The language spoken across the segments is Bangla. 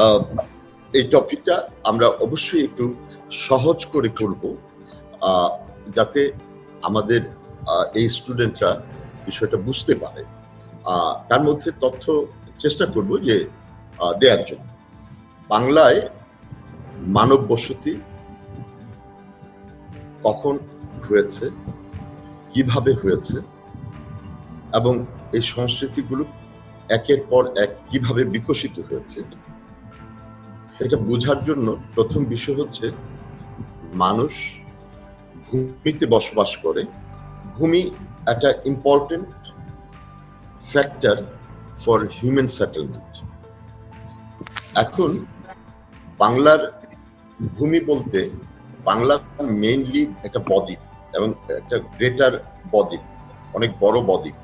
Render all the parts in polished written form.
আহ, এই টপিকটা আমরা অবশ্যই একটু সহজ করে করব, যাতে আমাদের এই স্টুডেন্টরা বিষয়টা বুঝতে পারে। তার মধ্যে তথ্য চেষ্টা করব যে দেওয়ার জন্য। বাংলায় মানব বসতি কখন হয়েছে, কিভাবে হয়েছে, এবং এই সংস্কৃতিগুলো একের পর এক কিভাবে বিকশিত হয়েছে, এটা বোঝার জন্য প্রথম বিষয় হচ্ছে মানুষ ভূমিতে বসবাস করে। ভূমি একটা important factor for human settlement. এখন বাংলার ভূমি বলতে বাংলা মেইনলি একটা বদ্বীপ এবং একটা গ্রেটার বদ্বীপ, অনেক বড় বদ্বীপ।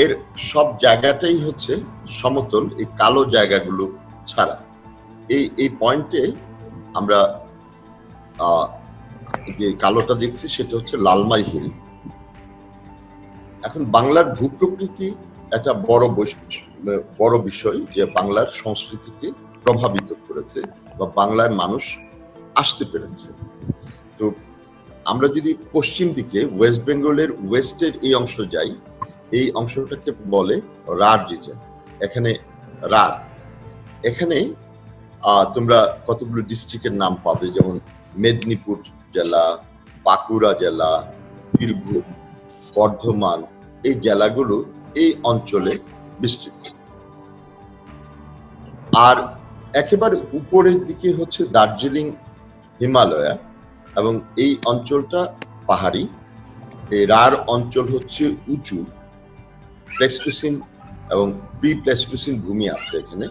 এর সব জায়গাটাই হচ্ছে সমতল, এই কালো জায়গাগুলো ছাড়া। এই পয়েন্টে আমরা যে কালোটা দেখছি সেটা হচ্ছে লালমাই হিল। এখন বাংলার ভূপ্রকৃতি একটা বড় বিষয় যে বাংলার সংস্কৃতিকে প্রভাবিত করেছে বা বাংলার মানুষ আসতে পেরেছে। তো আমরা যদি পশ্চিম দিকে ওয়েস্ট বেঙ্গলের ওয়েস্টের এই অংশ যাই, এই অংশটাকে বলে রাঢ় রিজন। এখানে রাঢ়, এখানে তোমরা কতগুলো ডিস্ট্রিক্টের নাম পাবে, যেমন মেদিনীপুর জেলা, বাঁকুড়া জেলা, বীরভূম, বর্ধমান, এই জেলাগুলো এই অঞ্চলে বিস্তৃত। আর একেবারে উপরের দিকে হচ্ছে দার্জিলিং, হিমালয়া, এবং এই অঞ্চলটা পাহাড়ি। এই রাঢ় অঞ্চল হচ্ছে উঁচু, প্লেস্টোসিন এবং প্রি প্লেস্টোসিন ভূমি আছে এখানে।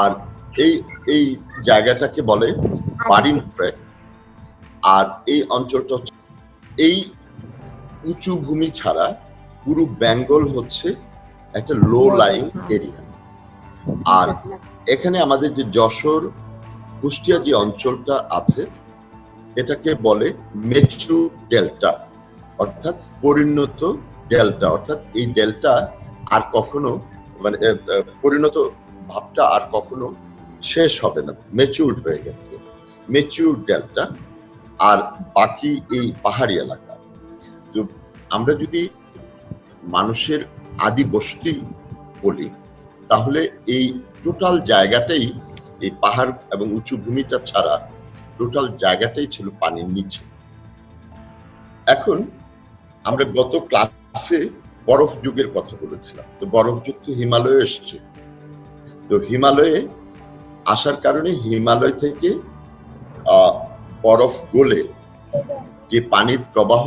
আর এই জায়গাটাকে বলে বারিন ট্র্যাক। আর এই অঞ্চলটা হচ্ছে, এই উঁচু ভূমি ছাড়া পুরো বেঙ্গল হচ্ছে একটা লো লাইং এরিয়া। আর এখানে আমাদের যে যশোর, কুষ্টিয়া যে অঞ্চলটা আছে, এটাকে বলে মেচু ডেল্টা, অর্থাৎ পরিণত ডেল্টা। অর্থাৎ এই ডেল্টা আর কখনো মানে পরিণত ভাবটা আর কখনো শেষ হবে না, ম্যাচিউরড হয়ে গেছে, ম্যাচিউর ডেল্টা। আর বাকি এই পাহাড়ি এলাকা। তো আমরা যদি মানুষের আদি বসতি বলি, তাহলে এই টোটাল জায়গাটাই, এই পাহাড় এবং উঁচু ভূমিটা ছাড়া টোটাল জায়গাটাই ছিল পানির নিচে। এখন আমরা গত ক্লাসে বরফ যুগের কথা বলেছিলাম। তো বরফ যুগ তো হিমালয়ে এসছে। তো হিমালয়ে আসার কারণে হিমালয় থেকে বরফ গলে যে পানির প্রবাহ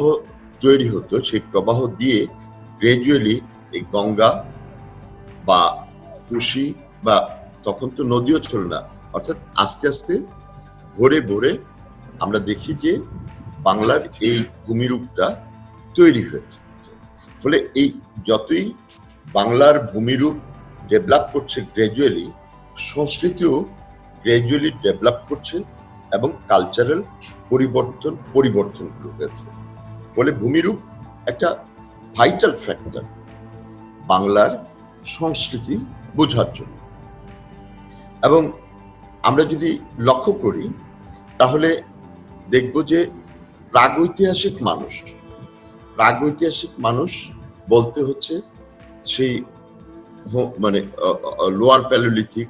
তৈরি হতো, সেই প্রবাহ দিয়ে গ্রাজুয়ালি এই গঙ্গা বা কুশি, বা তখন তো নদীও ছিল না, অর্থাৎ আস্তে আস্তে ভরে ভরে আমরা দেখি যে বাংলার এই ভূমিরূপটা তৈরি হয়েছে। ফলে এই যতই বাংলার ভূমিরূপ ডেভেলপ করছে গ্রাজুয়ালি, সংস্কৃতিও গ্রাজুয়ালি ডেভেলপ করছে এবং কালচারাল পরিবর্তনগুলো হয়েছে। ফলে ভূমিরূপ একটা ভাইটাল ফ্যাক্টর বাংলার সংস্কৃতি বোঝার জন্য। এবং আমরা যদি লক্ষ্য করি তাহলে দেখব যে প্রাগৈতিহাসিক মানুষ বলতে হচ্ছে সেই মানে লোয়ার প্যালোলিথিক,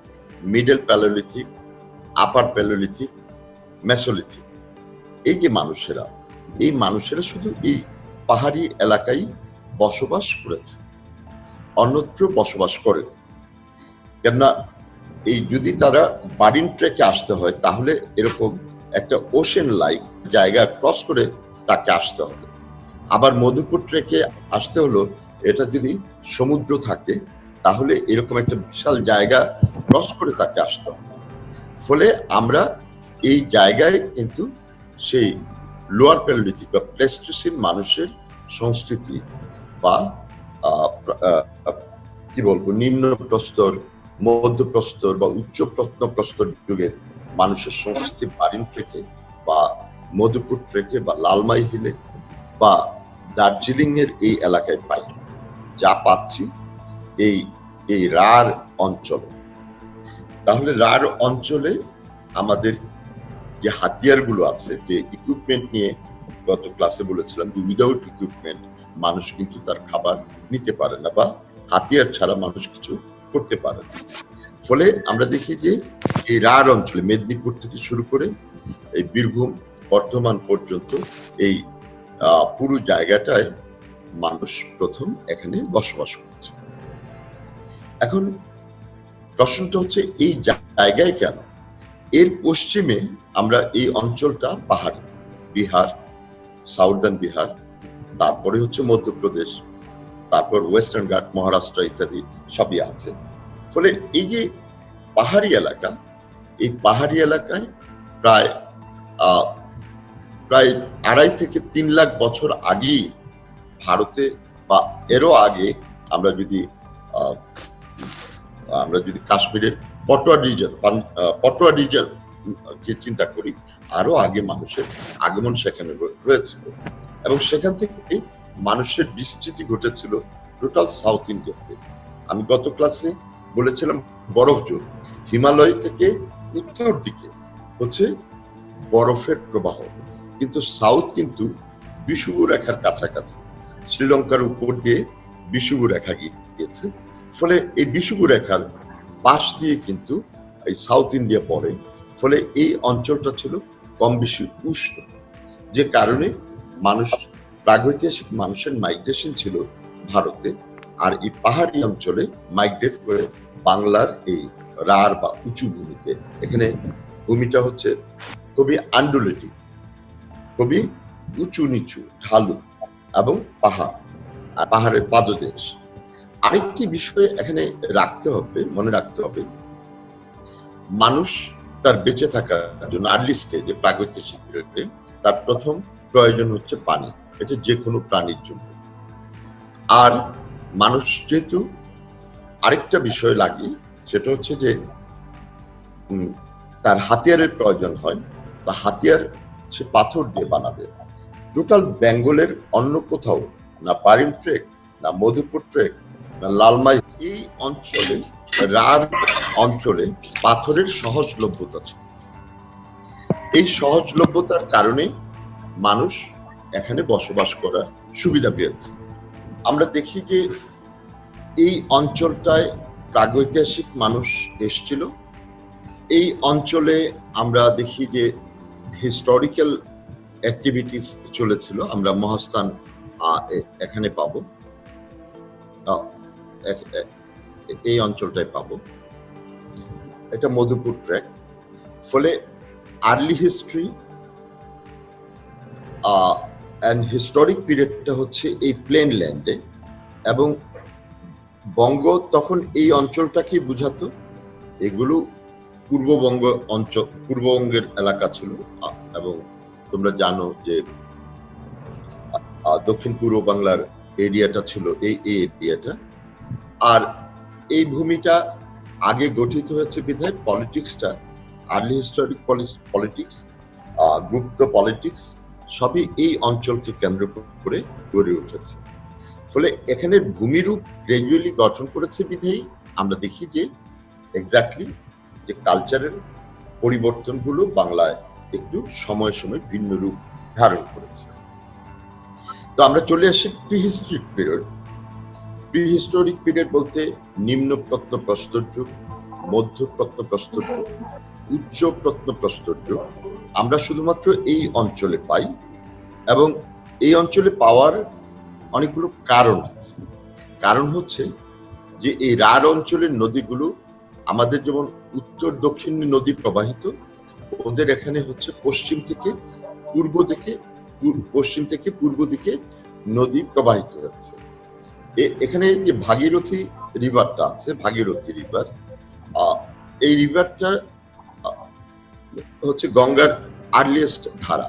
মিডল প্যালোলিথিক, আপার প্যালোলিথিক, মেসোলিথিক, এই যে মানুষেরা শুধু এই পাহাড়ি এলাকায় বসবাস করেছে, অন্যত্র বসবাস করে। কেননা এই যদি তারা বারিন ট্রেকে আসতে হয়, তাহলে এরকম একটা ওশেন লাইক জায়গা ক্রস করে তাকে আসতে হবে। আবার মধুপুর ট্রেকে আসতে হলো, এটা যদি সমুদ্র থাকে তাহলে এরকম একটা বিশাল জায়গা ক্রস করে তাকে আসতে হবে। ফলে আমরা এই জায়গায় কিন্তু সেই লোয়ার প্যালোলিথিক বা প্লেস্টোসিন মানুষের সংস্কৃতি বা কি বলবো, নিম্ন প্রস্তর, মধ্যপ্রস্তর বা উচ্চ প্রস্তর যুগের মানুষের সংস্কৃতি বারিন ট্রেকে বা মধুপুর ট্রেকে বা লালমাই হিলে বা দার্জিলিং এর এই এলাকায় পাই। যা পাচ্ছি এই রাঢ় অঞ্চল, তাহলে রাঢ় অঞ্চলে আমাদের যে হাতিয়ারগুলো আছে, যে ইকুইপমেন্ট নিয়ে গত ক্লাসে বলেছিলাম, উইদাউট ইকুইপমেন্ট মানুষ কিন্তু তার খাবার নিতে পারে না, বা হাতিয়ার ছাড়া মানুষ কিছু করতে পারে না। ফলে আমরা দেখি যে এই রাঢ় অঞ্চলে মেদিনীপুর থেকে শুরু করে এই বীরভূম বর্ধমান পর্যন্ত এই পুরো জায়গাটায় মানুষ প্রথম এখানে বসবাস করছে। এখন প্রশ্নটা হচ্ছে এই জায়গায় কেন? এর পশ্চিমে আমরা এই অঞ্চলটা পাহাড়ি, বিহার, সাউদার্ন বিহার, তারপরে হচ্ছে মধ্যপ্রদেশ, তারপর ওয়েস্টার্ন ঘাট, মহারাষ্ট্র ইত্যাদি সবই আছে। ফলে এই যে পাহাড়ি এলাকা, এই পাহাড়ি এলাকায় প্রায় 2.5 থেকে 3 লাখ বছর আগেই ভারতে, বা এরও আগে আমরা যদি কাশ্মীরের পটোয়া রিজন কে চিন্তা করি, আরো আগে মানুষের আগমন সেখানে রয়েছিল, এবং সেখান থেকে মানুষের বিস্তৃতি ঘটেছিল টোটাল সাউথ ইন্ডিয়াতে। আমি গত ক্লাসে বলেছিলাম বরফ জোন, হিমালয় থেকে উত্তর দিকে হচ্ছে বরফের প্রবাহ, কিন্তু সাউথ কিন্তু বিষুব রেখার কাছাকাছি, শ্রীলঙ্কার উপর দিয়ে বিষুব রেখা গিয়েছে। ফলে এই বিষুব রেখার পাশ দিয়ে কিন্তু এই সাউথ ইন্ডিয়া পড়ে। ফলে এই অঞ্চলটা ছিল কম বেশি উষ্ণ, যে কারণে প্রাগৈতিহাসিক মানুষের মাইগ্রেশন ছিল ভারতে, আর এই পাহাড়ি অঞ্চলে মাইগ্রেট করে বাংলার এই রাঢ় বা উঁচু ভূমিতে। এখানে ভূমিটা হচ্ছে খুবই আন্ডুলেটিভ, খুবই উঁচু নিচু, ঢালু এবং পাহাড়, আর পাহাড়ের পাদদেশ। আরেকটি বিষয় এখানে মনে রাখতে হবে, মানুষ তার বেঁচে থাকার জন্য আর্লি স্টেজে, প্রাগৈতিহাসিক পিরিয়ডে, তার প্রথম প্রয়োজন হচ্ছে পানি। এটা যে কোনো প্রাণীর জন্য। আর মানুষ যেহেতু আরেকটা বিষয় লাগে, সেটা হচ্ছে যে তার হাতিয়ারের প্রয়োজন হয়, বা হাতিয়ার সে পাথর দিয়ে বানাবে। টোটাল বেঙ্গলের অন্য কোথাও না পারিম ট্রেক, না মধুপুর ট্রেক, না লালমাই, এই অঞ্চলে, রাঢ় অঞ্চলে পাথরের সহজলভ্যতা ছিল। এই সহজলভ্যতার কারণে মানুষ এখানে বসবাস করার সুবিধা পেয়েছে। আমরা দেখি যে এই অঞ্চলটায় প্রাগৈতিহাসিক মানুষ এসেছিল। এই অঞ্চলে আমরা দেখি যে হিস্টোরিক্যাল অ্যাক্টিভিটিস চলেছিল। আমরা মহাস্থান এখানে পাবো, এই অঞ্চলটায় পাবো, এটা মধুপুর ট্র্যাক। ফলে আর্লি হিস্ট্রি অ্যান্ড হিস্টোরিক পিরিয়ডটা হচ্ছে এই প্লেন ল্যান্ডে, এবং বঙ্গ তখন এই অঞ্চলটাকে বুঝাতো। এগুলো পূর্ববঙ্গের এলাকা ছিল, এবং তোমরা জানো যে দক্ষিণ পূর্ব বাংলার এরিয়াটা ছিল এই এরিয়াটা। আর এই ভূমিটা আগে গঠিত হয়েছে বিধায় পলিটিক্সটা, আর্লি হিস্টোরিক পলিটিক্স, গুপ্ত পলিটিক্স সবই এই অঞ্চলকে কেন্দ্র করে গড়ে উঠেছে। ফলে এখানে ভূমিরূপ গ্র্যাজুয়ালি গঠন করেছে বিধায় আমরা দেখি যে এক্স্যাক্টলি যে কালচারের পরিবর্তনগুলো বাংলায় একটু সময় সময় ভিন্ন রূপ ধারণ করেছে। তো আমরা চলে আসি প্রিহিস্টরিক পিরিয়ড। প্রিহিস্টোরিক পিরিয়ড বলতে নিম্ন প্রত্নপ্রস্তর যুগ, মধ্য প্রত্নপ্রস্তর যুগ, উচ্চ প্রত্নপ্রস্তর যুগ আমরা শুধুমাত্র এই অঞ্চলে পাই, এবং এই অঞ্চলে পাওয়ার অনেকগুলো কারণ আছে। কারণ হচ্ছে যে এই রাঢ় অঞ্চলের নদীগুলো আমাদের যেমন উত্তর দক্ষিণ নদী প্রবাহিত, ওদের এখানে হচ্ছে পশ্চিম থেকে পূর্ব দিকে নদী প্রবাহিত হচ্ছে। এখানে যে ভাগীরথী রিভারটা আছে, ভাগীরথী রিভার, এই রিভারটা হচ্ছে গঙ্গার আর্লিয়েস্ট ধারা।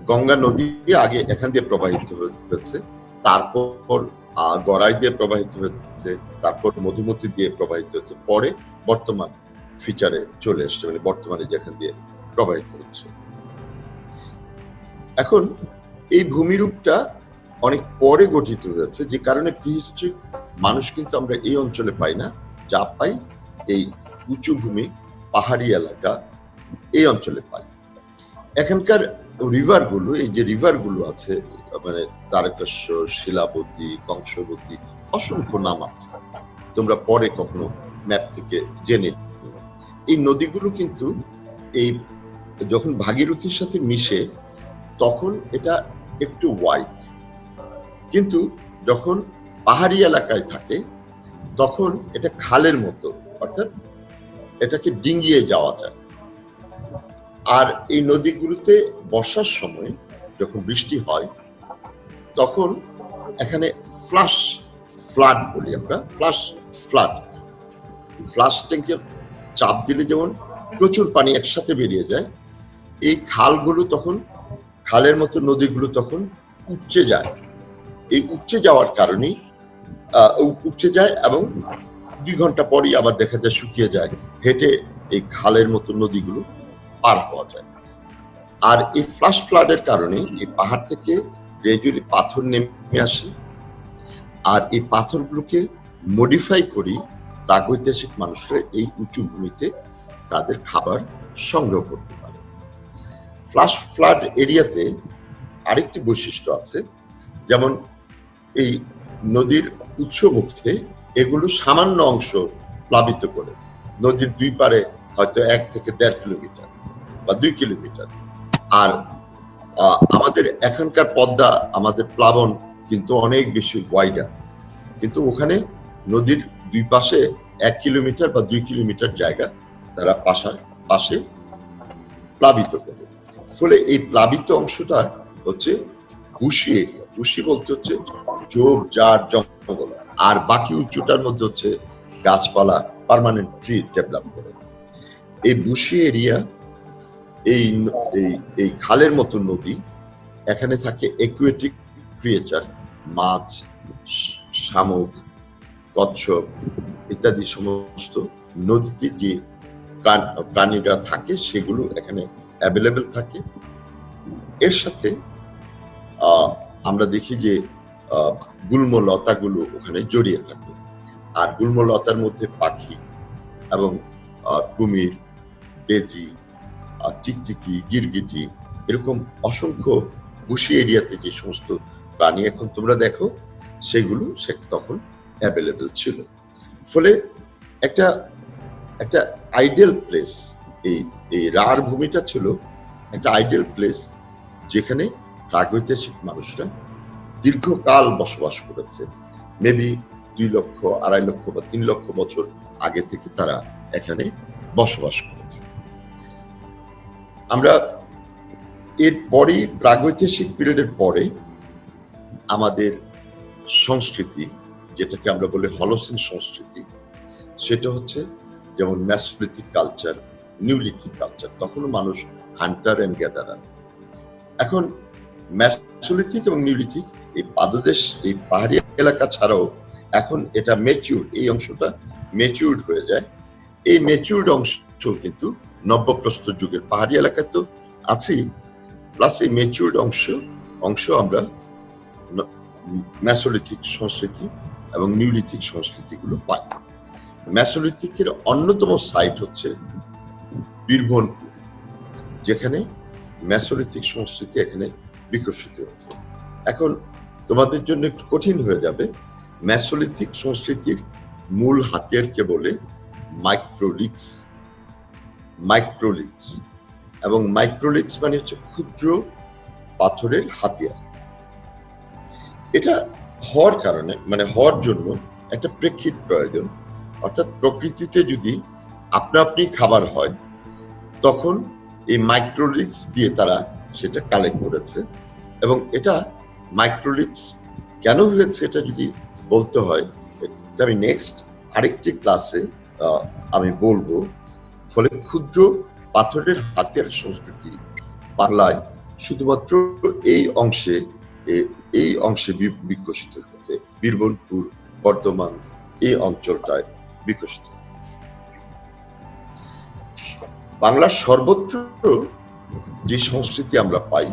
গঙ্গা নদী আগে এখান দিয়ে প্রবাহিত হচ্ছে, তারপর গড়াই দিয়ে প্রবাহিত হচ্ছে, তারপর মধুমতি দিয়ে প্রবাহিত হচ্ছে, পরে বর্তমান ফিচারে চলে এসছে, মানে বর্তমানে যেখান দিয়ে প্রবাহিত হচ্ছে। এখন এই ভূমিরূপটা অনেক পরে গঠিত হয়েছে, যে কারণে প্রিহিস্ট্রিক মানুষ কিন্তু আমরা এই অঞ্চলে পাই না, যা পাই এই উঁচু ভূমি, পাহাড়ি এলাকা এই অঞ্চলে পাই। এখানকার রিভারগুলো, এই যে রিভারগুলো আছে, মানে তারকেশ্বর, শিলাবতী, কংসবতী, অসংখ্য নাম আছে, তোমরা পরে কখনো ম্যাপ থেকে জেনে নিও। এই নদীগুলো কিন্তু এই যখন ভাগীরথীর সাথে মিশে তখন এটা একটু ওয়াইড, কিন্তু যখন পাহাড়ি এলাকায় থাকে তখন এটা খালের মতো, অর্থাৎ এটাকে ডিঙ্গিয়ে যাওয়া যায়। আর এই নদীগুলোতে বর্ষার সময় যখন বৃষ্টি হয় তখন এখানে ফ্লাড বলি আমরা, ফ্লাশ ট্যাঙ্কে চাপ দিলে যেমন প্রচুর পানি একসাথে বেরিয়ে যায়, এই খালগুলো তখন, খালের মতো নদীগুলো তখন উপচে যায়। এই উপচে যাওয়ার কারণেই উপচে যায় এবং 2 ঘন্টা পরই আবার দেখা যায় শুকিয়ে যায়, হেঁটে এই খালের মতো নদীগুলো পার হওয়া যায়। আর এই ফ্লাডের কারণে এই পাহাড় থেকে গ্রাজুয়ালি পাথর নেমে আসে, আর এই পাথরগুলোকে মডিফাই করি প্রাগৈতিহাসিক মানুষরা এই উঁচু ভূমিতে তাদের খাবার সংগ্রহ করতে পারে। ফ্লাড এরিয়াতে আরেকটি বৈশিষ্ট্য আছে, যেমন এই নদীর উৎসমুখে এগুলো সামান্য অংশ প্লাবিত করে, নদীর 2 পারে হয়তো 1 থেকে 1.5 কিলোমিটার বা 2 কিলোমিটার। আর আমাদের এখানকার পদ্মা, আমাদের প্লাবন কিন্তু অনেক বেশি ওয়াইডার, কিন্তু ওখানে নদীর 2 পাশে 1 কিলোমিটার বা 2 কিলোমিটার জায়গা তারা পাশে প্লাবিত করে। ফলে এই প্লাবিত অংশটা হচ্ছে বুশি এরিয়া। বুশি বলতে হচ্ছে ঝোপঝাড়, জঙ্গল, আর বাকি উঁচুটার মধ্যে হচ্ছে গাছপালা, পার্মানেন্ট ট্রি ডেভেলপ করে। এই বুশি এরিয়া, এই খালের মতো নদী, এখানে থাকে অ্যাকুয়াটিক ক্রিয়েচার, মাছ, শামুক, কচ্ছপ ইত্যাদি সমস্ত নদীতে যে প্রাণীরা থাকে সেগুলো এখানে অ্যাভেলেবেল থাকে। এর সাথে আমরা দেখি যে গুল্ম লতাগুলো ওখানে জড়িয়ে থাকে, আর গুল্ম লতার মধ্যে পাখি এবং কুমির, বেজি, টিকটিকি, গিরগিটি, এরকম অসংখ্য বুশি এরিয়াতে যে সমস্ত প্রাণী এখন তোমরা দেখো সেগুলো তখন অ্যাভেলেবেল ছিল। ফলে একটা আইডিয়াল প্লেস, এই রাঢ় ভূমিটা ছিল একটা আইডিয়াল প্লেস যেখানে প্রাগৈতিহাসিক মানুষরা দীর্ঘকাল বসবাস করেছে। মেবি 2 লক্ষ, 2.5 লক্ষ বা 3 লক্ষ বছর আগে থেকে তারা এখানে বসবাস করেছে। আমরা এরপরই প্রাগৈতিহাসিক পিরিয়ডের পরে আমাদের সংস্কৃতি, যেটাকে আমরা বলি হলোসিন সংস্কৃতি, সেটা হচ্ছে যেমন মেসোলিথিক কালচার, নিউলিথিক কালচার। তখনও মানুষ হান্টার এন্ড গ্যাদারার। এখন মেসোলিথিক এবং নিউলিথিক এই পাদদেশ, এই পাহাড়ি এলাকা ছাড়াও এখন এটা ম্যাচিউরড, এই অংশটা ম্যাচিউরড হয়ে যায়। এই ম্যাচিউরড অংশ কিন্তু নব্যপ্রস্তর যুগের পাহাড়ি এলাকায় তো আছেই, প্লাস এই ম্যাচিউরড অংশ আমরা মেসোলিথিক সংস্কৃতি এবং নিউলিথিক সংস্কৃতিগুলো পাই। মেসোলিথিকের অন্যতম সাইট হচ্ছে বীরভনপুর, যেখানে মেসোলিথিক সংস্কৃতি এখানে বিকশিত হয়েছে। এখন তোমাদের জন্য একটু কঠিন হয়ে যাবে, মেসোলিথিক সংস্কৃতির মূল হাতিয়ারকে বলে মাইক্রোলিথস, এবং মাইক্রোলিথস মানে হচ্ছে ক্ষুদ্র পাথরের হাতিয়ার। এটা হওয়ার কারণে, মানে হওয়ার জন্য একটা প্রেক্ষিত প্রয়োজন, অর্থাৎ প্রকৃতিতে যদি আপনা-আপনি খাবার হয় তখন এই মাইক্রোলিথস দিয়ে তারা সেটা কালেক্ট করেছে। এবং এটা মাইক্রোলিথস কেন হয়েছে এটা যদি বলতে হয়, এটা আমি নেক্সট আরেকটি ক্লাসে আমি বলবো। ফলে ক্ষুদ্র পাথরের হাতিয়ার সংস্কৃতি বাংলায় শুধুমাত্র এই অংশে বিকশিত হয়েছে, বীরভনপুর, বর্ধমান এই অঞ্চলটায় বিকশিত। বাংলার সর্বত্র যে সংস্কৃতি আমরা পাই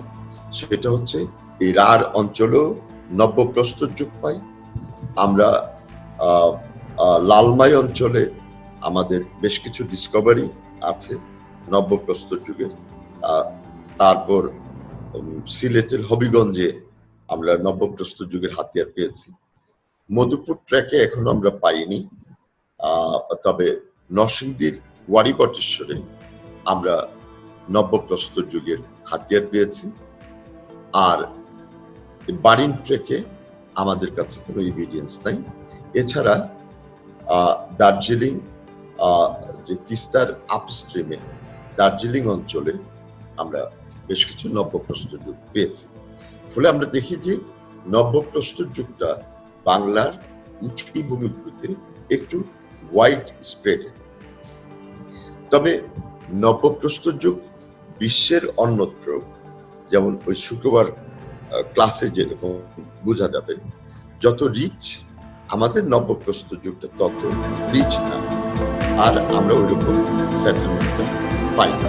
সেটা হচ্ছে এই রাঢ় অঞ্চলেও নব্যপ্রস্তর যুগ পাই আমরা। লালমাই অঞ্চলে আমাদের বেশ কিছু ডিসকভারি আছে নব্যপ্রস্তর যুগের। তারপর সিলেটের হবিগঞ্জে আমরা নব্যপ্রস্তর যুগের হাতিয়ার পেয়েছি। মধুপুর ট্র্যাকে এখনো আমরা পাইনি, তবে নরসিংদীর ওয়ারিবটেশ্বরে আমরা নব্যপ্রস্তর যুগের হাতিয়ার পেয়েছি। আর বারিন ট্রেকে আমাদের কাছে কোনো এভিডেন্স নাই। এছাড়া দার্জিলিং, যে তিস্তার আপস্ট্রিমে দার্জিলিং অঞ্চলে আমরা বেশ কিছু নব্যপ্রস্তর যুগ পেয়েছি। ফলে আমরা দেখি যে নব্যপ্রস্তর যুগটা বাংলার উঁচু ভূমিগুলোতে একটু ওয়াইড স্প্রেড। তবে নব্যপ্রস্তর যুগ বিশ্বের অন্যত্র, যেমন ওই শুক্রবার ক্লাসে যেরকম বোঝা যাবে, যত রিচ আমাদের নব্যপ্রস্তর যুগটা তত রিচ না, আর আমরা ওইরকম সেটেলমেন্টটা পাই না।